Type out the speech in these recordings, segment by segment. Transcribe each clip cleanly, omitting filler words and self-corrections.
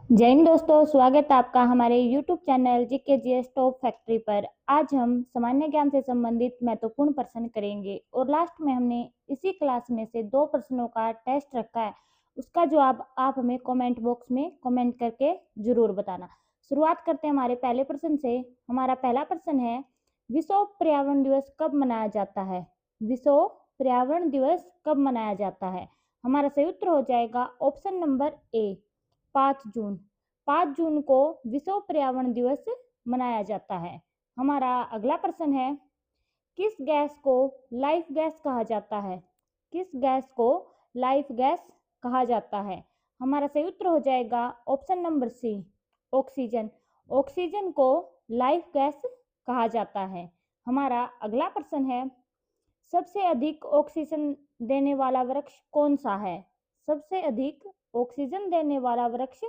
जय हिंद दोस्तों, स्वागत है आपका हमारे YouTube channel GK GS top factory पर। आज हम सामान्य ज्ञान से संबंधित महत्वपूर्ण प्रश्न करेंगे और लास्ट में हमने इसी क्लास में से 2 प्रश्नों का टेस्ट रखा है। उसका जवाब आप हमें कमेंट बॉक्स में कमेंट करके जरूर बताना। शुरुआत करते हैं हमारे पहले प्रश्न से। हमारा पहला प्रश्न है, विश्व पर्यावरण दिवस कब मनाया जाता है? विश्व पर्यावरण दिवस कब मनाया जाता है? हमारा सही उत्तर हो जाएगा ऑप्शन नंबर ए, 5 जून। 5 जून को विश्व पर्यावरण दिवस मनाया जाता है। हमारा अगला प्रश्न है, किस गैस को लाइफ गैस कहा जाता है? किस गैस को लाइफ गैस कहा जाता है? हमारा सही उत्तर हो जाएगा option number C, oxygen. Oxygen को लाइफ गैस कहा जाता है। हमारा अगला प्रश्न है, सबसे अधिक ऑक्सीजन देने वाला वृक्ष कौन सा है? सबसे अधिक ऑक्सीजन देने वाला वृक्ष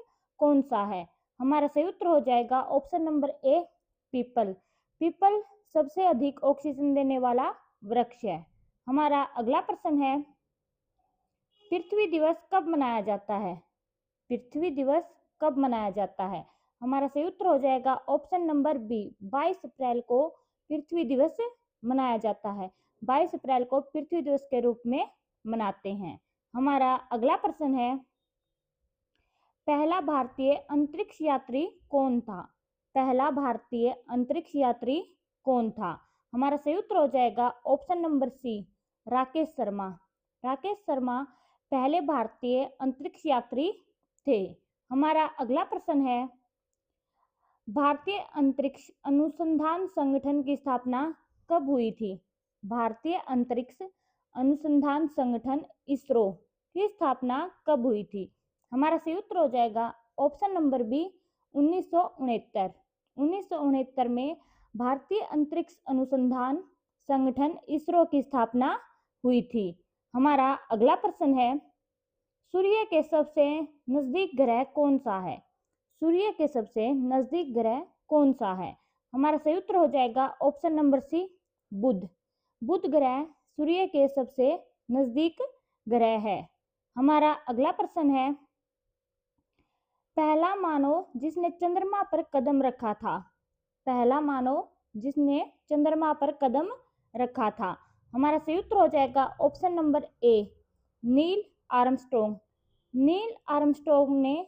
कौन सा है? हमारा सही उत्तर हो जाएगा option number A, people. People सबसे अधिक ऑक्सीजन देने वाला वृक्ष है। हमारा अगला प्रश्न है, पृथ्वी दिवस कब मनाया जाता है? पृथ्वी दिवस कब मनाया जाता है? हमारा सही उत्तर हो जाएगा ऑप्शन नंबर बी, 22 अप्रैल को पृथ्वी दिवस मनाया जाता है। 22 अप्रैल को पृथ्वी दिवस के रूप में मनाते हैं। हमारा अगला प्रश्न है, पहला भारतीय अंतरिक्ष यात्री कौन था? पहला भारतीय अंतरिक्ष यात्री कौन था? हमारा सही उत्तर हो जाएगा option number C, Rakesh Sharma. Rakesh Sharma पहले भारतीय अंतरिक्ष यात्री थे। हमारा अगला प्रश्न है, भारतीय अंतरिक्ष अनुसंधान संगठन की स्थापना कब हुई थी? भारतीय अंतरिक्ष अनुसंधान संगठन इसरो की स्थापना कब हुई थी? हमारा सही उत्तर हो जाएगा ऑप्शन नंबर बी, 1969। 1969 में भारतीय अंतरिक्ष अनुसंधान संगठन इसरो की स्थापना हुई थी। हमारा अगला प्रश्न है, सूर्य के सबसे नजदीक ग्रह कौन सा है? सूर्य के सबसे नजदीक ग्रह कौन सा है? हमारा सही उत्तर हो जाएगा ऑप्शन नंबर सी, बुध। बुध ग्रह सूर्य के सबसे नजदीक ग्रह है। हमारा अगला प्रश्न है, पहला मानव जिसने चंद्रमा पर कदम रखा था? पहला मानव जिसने चंद्रमा पर कदम रखा था। हमारा सही उत्तर हो जाएगा option number A, Neil Armstrong. Neil Armstrong ने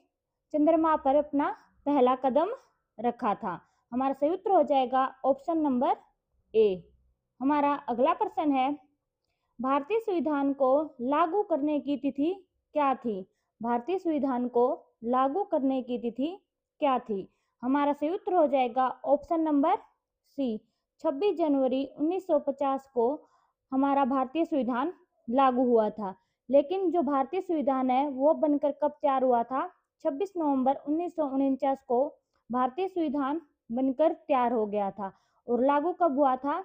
चंद्रमा पर अपना पहला कदम रखा था। हमारा सही उत्तर हो जाएगा ऑप्शन नंबर ए। हमारा अगला प्रश्न है, भारतीय संविधान को लागू करने की तिथि क्या थी? भारतीय संविधान को लागू करने की तिथि क्या थी? हमारा सही उत्तर हो जाएगा ऑप्शन नंबर सी, 26 जनवरी 1950 को हमारा भारतीय संविधान लागू हुआ था। लेकिन जो भारतीय संविधान है वो बनकर कब तैयार हुआ था? 26 नवंबर 1949 को भारतीय संविधान बनकर तैयार हो गया था। और लागू कब हुआ था?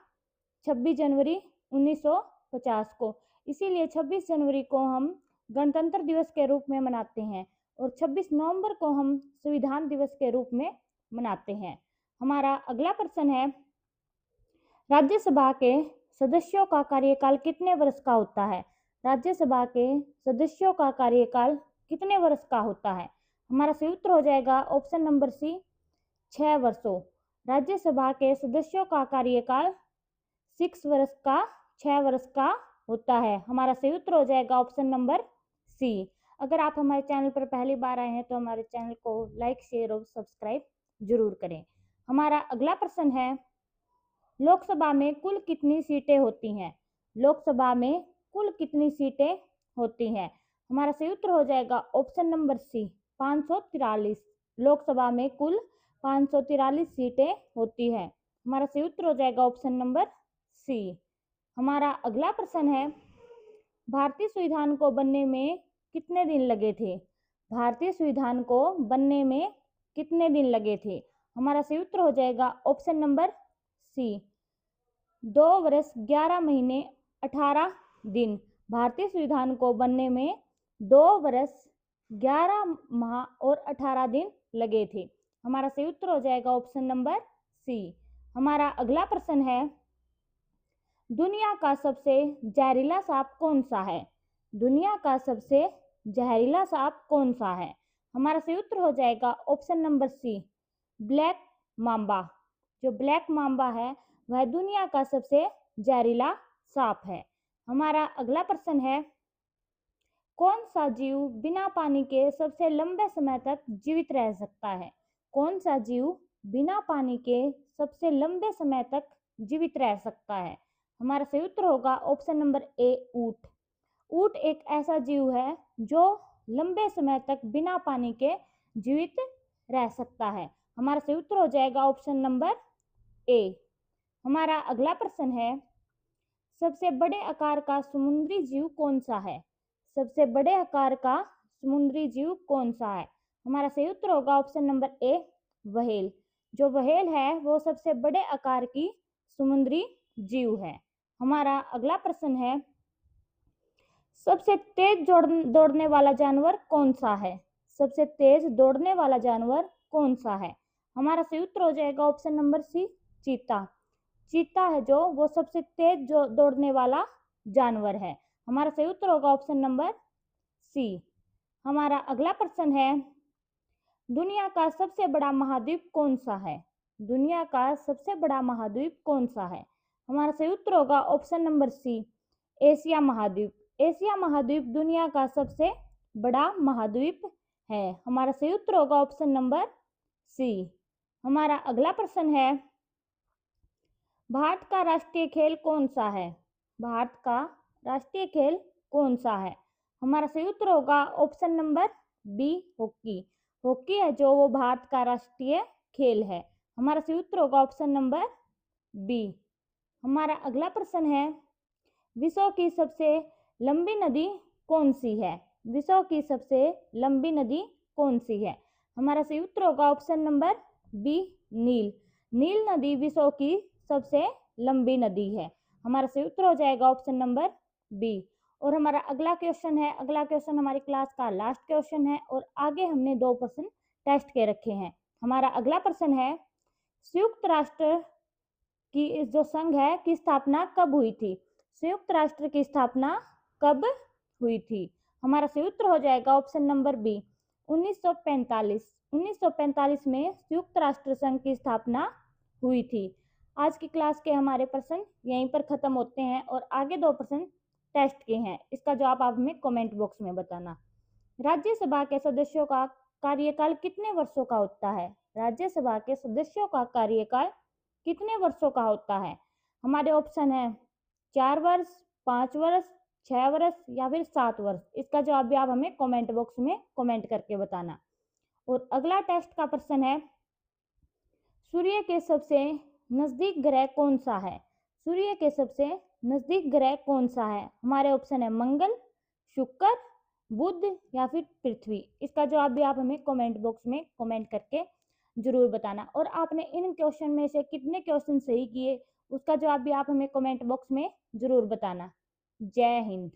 26 जनवरी 1950 को। इसीलिए 26 जनवरी को हम गणतंत्र दिवस के रूप में मनाते हैं और 26 नवंबर को हम संविधान दिवस के रूप में मनाते हैं। हमारा अगला प्रश्न है, राज्यसभा के सदस्यों का कार्यकाल कितने वर्ष का होता है? राज्यसभा के सदस्यों का कार्यकाल कितने वर्ष का होता है? हमारा सही उत्तर हो जाएगा ऑप्शन नंबर सी, 6 वर्षों। राज्यसभा के सदस्यों का कार्यकाल 6 वर्ष का होता है। हमारा सही उत्तर हो जाएगा ऑप्शन नंबर सी। अगर आप हमारे चैनल पर पहली बार आए हैं तो हमारे चैनल को लाइक, शेयर और सब्सक्राइब जरूर करें। हमारा अगला प्रश्न है, लोकसभा में कुल कितनी सीटें होती हैं? लोकसभा में कुल कितनी सीटें होती हैं? हमारा सही उत्तर हो जाएगा ऑप्शन नंबर सी, 543। लोकसभा में कुल 543 सीटें होती है। हमारा सही उत्तर हो जाएगा ऑप्शन नंबर सी। हमारा अगला प्रश्न है, भारतीय संविधान को बनने में कितने दिन लगे थे? भारतीय संविधान को बनने में कितने दिन लगे थे? हमारा सही उत्तर हो जाएगा ऑप्शन नंबर सी, 2 वर्ष 11 महीने 18 दिन। भारतीय संविधान को बनने में 2 वर्ष 11 माह और 18 दिन लगे थे। हमारा सही उत्तर हो जाएगा ऑप्शन नंबर सी। हमारा अगला प्रश्न है, दुनिया का सबसे जहरीला सांप कौन सा है? दुनिया का सबसे जहरीला सांप कौन सा है? हमारा सही उत्तर हो जाएगा option number C, black mamba. जो ब्लैक मांबा है वह दुनिया का सबसे जहरीला सांप है। हमारा अगला प्रश्न है, कौन सा जीव बिना पानी के सबसे लंबे समय तक जीवित रह सकता है? कौन सा जीव बिना पानी के सबसे लंबे समय तक जीवित रह सकता है? हमारा सही उत्तर होगा ऑप्शन नंबर ए, ऊंट। ऊंट एक ऐसा जीव है जो लंबे समय तक बिना पानी के जीवित रह सकता है। हमारा सही उत्तर हो जाएगा ऑप्शन नंबर ए। हमारा अगला प्रश्न है, सबसे बड़े आकार का समुद्री जीव कौन सा है? सबसे बड़े आकार का समुद्री जीव कौन सा है? हमारा सही उत्तर होगा ऑप्शन नंबर ए, व्हेल। जो व्हेल है वो सबसे बड़े आकार की समुद्री जीव है। हमारा अगला प्रश्न है, सबसे तेज दौड़ने वाला जानवर कौन सा है? सबसे तेज दौड़ने वाला जानवर कौन सा है? हमारा सही उत्तर हो जाएगा ऑप्शन नंबर सी, चीता। चीता है जो वो सबसे तेज जो दौड़ने वाला जानवर है। हमारा सही उत्तर होगा ऑप्शन नंबर सी। हमारा अगला प्रश्न है, दुनिया का सबसे बड़ा महाद्वीप कौन सा है? दुनिया का सबसे बड़ा महाद्वीप कौन सा है? हमारा सही उत्तर होगा ऑप्शन नंबर सी, एशिया महाद्वीप। एशिया महाद्वीप दुनिया का सबसे बड़ा महाद्वीप है। हमारा सही उत्तर होगा ऑप्शन नंबर सी। हमारा अगला प्रश्न है, भारत का राष्ट्रीय खेल कौन सा है? भारत का राष्ट्रीय खेल कौन सा है? हमारा सही उत्तर होगा option number B, hockey. Hockey है जो वो भारत का राष्ट्रीय खेल है। हमारा सही उत्तर होगा ऑप्शन नंबर बी। हमारा अगला प्रश्न है, विश्व की सबसे लंबी नदी कौन सी है? विश्व की सबसे लंबी नदी कौन सी है? हमारा सही उत्तर होगा ऑप्शन नंबर बी, नील। नील नदी विश्व की सबसे लंबी नदी है। हमारा सही उत्तर हो जाएगा ऑप्शन नंबर बी। और हमारा अगला क्वेश्चन है, अगला क्वेश्चन हमारी क्लास का लास्ट क्वेश्चन है और आगे हमने 2 प्रश्न टेस्ट के रखे हैं। हमारा अगला प्रश्न है, संयुक्त राष्ट्र की जो संघ है की स्थापना कब हुई थी? संयुक्त राष्ट्र की स्थापना कब हुई थी? हमारा सही उत्तर हो जाएगा ऑप्शन नंबर बी, 1945। 1945 में संयुक्त राष्ट्र संघ की स्थापना हुई थी। आज की क्लास के हमारे प्रश्न यहीं पर खत्म होते हैं और आगे 2 प्रश्न टेस्ट के हैं। इसका जवाब आप हमें कमेंट बॉक्स में बताना। राज्यसभा के सदस्यों का कार्यकाल कितने वर्षों का होता है? राज्यसभा के सदस्यों का कार्यकाल कितने वर्षों का होता है? हमारे ऑप्शन है 4 वर्ष, 5 वर्ष, 6 वर्ष या फिर 7 वर्ष। इसका जवाब भी आप हमें कमेंट बॉक्स में कमेंट करके बताना। और अगला टेस्ट का प्रश्न है, सूर्य के सबसे नजदीक ग्रह कौन सा है? सूर्य के सबसे नजदीक ग्रह कौन सा है? हमारे ऑप्शन है मंगल, शुक्र, बुध या फिर पृथ्वी। इसका जवाब भी आप हमें कमेंट बॉक्स में कमेंट करके जरूर बताना। और आपने इन क्वेश्चन में से कितने क्वेश्चन सही किए उसका जवाब भी आप हमें कमेंट बॉक्स में जरूर बताना। जय हिंद।